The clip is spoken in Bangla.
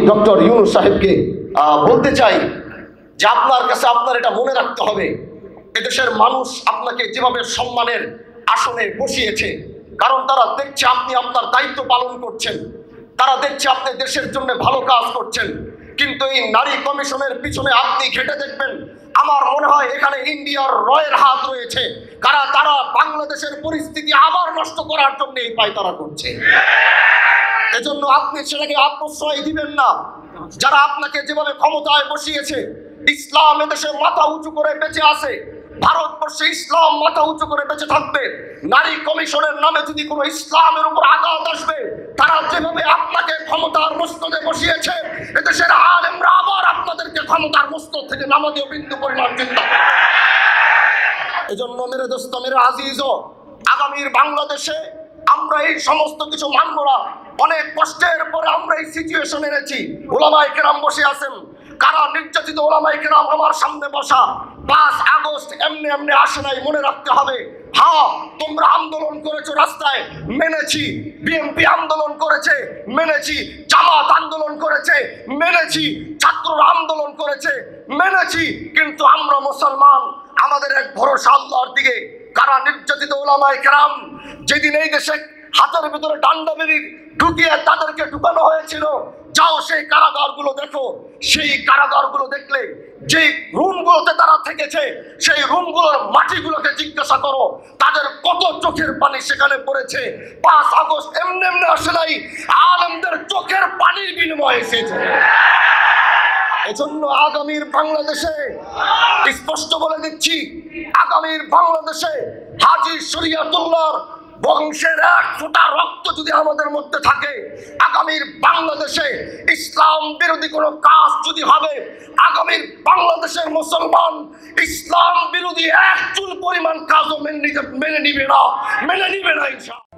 ডক্টর ইউনূস সাহেবকে বলতে চাই যে আপনার কাছে আপনার এটা মনে রাখতে হবে, এদেশের মানুষ আপনাকে যেভাবে সম্মানের আসনে বসিয়েছে, কারণ তারা দেখছে আপনি আপনার দায়িত্ব পালন করছেন, তারা দেখছে আপনি দেশের জন্য ভালো কাজ করছেন। কিন্তু এই নারী কমিশনের পিছনে আপনি ঘেটে দেখবেন, আমার মনে হয় এখানে ইন্ডিয়ার রয়ের হাত রয়েছে, তারা বাংলাদেশের পরিস্থিতি আবার নষ্ট করার জন্য এই পায়তারা করছে। এজন্য আপনি সেটাকে আত্মশ্রয় দিবেন না। যারা আপনাকে যেভাবে ক্ষমতায় বসিয়েছে, ইসলাম এদেশে মাথা উঁচু করে বেঁচে আছে, ভারতবর্ষে ইসলাম মাথা উঁচু করে বেঁচে থাকবে। নারী কমিশনের নামে যদি কোনো ইসলামের উপর আঘাত আসবে, তারা যেভাবে আপনাকে ক্ষমতার মস্তদে বসিয়েছে, এদেশের আলেমরা আবার আপনাদেরকে ক্ষমতার মস্তদ থেকে নামাজীয় বিন্দু পরিমাণ চিন্তা করবে। এজন্য মেরে দোস্ত মেরে আজিজ, আগামীর বাংলাদেশে আমরা এই সমস্ত কিছু মানব না। অনেক কষ্টের পরে আমরা এই সিচুয়েশন এনেছি। ওলামায়ে কেরাম বসে আছেন, কারা নির্যাতিত ওলামায়ে কেরাম আমার সামনে বসা। 5 আগস্ট এমনি এমনি আসে নাই, মনে রাখতে হবে। হ্যাঁ, তোমরা আন্দোলন করেছো, রাস্তায় মেনেছি। বিএনপি আন্দোলন করেছে, মেনেছি। জামাত আন্দোলন করেছে, মেনেছি। ছাত্ররা আন্দোলন করেছে, মেনেছি। কিন্তু আমরা মুসলমান, আমাদের এক ভরসা আল্লাহর দিকে। কারা নির্যাতিত ওলামায়ে কেরাম, যেদিন এই দেশে হাতের ভিতরে ডান্ডা বেরি ঢুকিয়ে তাদেরকে ঢুকানো হয়েছিল, যাও সেই কারাগারগুলো দেখো। সেই কারাগারগুলো দেখলে, যে রুমগুলোতে তারা থেকেছে, সেই রুমগুলোর মাটিগুলোকে জিজ্ঞাসা করো, তাদের কত চোখের পানি সেখানে পড়েছে। 5 আগস্ট এমনি এমনি আসে নাই, আলেমদের চোখের পানির বিনিময়ে এসেছে। এজন্য আগামীর বাংলাদেশে স্পষ্ট বলে দিচ্ছি, আগামীর বাংলাদেশে হাজী শরীয়তুল্লাহর বংশের 1 ফোঁটা রক্ত যদি আমাদের মধ্যে থাকে, আগামীর বাংলাদেশে ইসলাম বিরোধী কোনো কাজ যদি হবে, আগামীর বাংলাদেশের মুসলমান ইসলাম বিরোধী 1 চুল পরিমাণ কাজও মেনে নিবে না ইনশাআল্লাহ।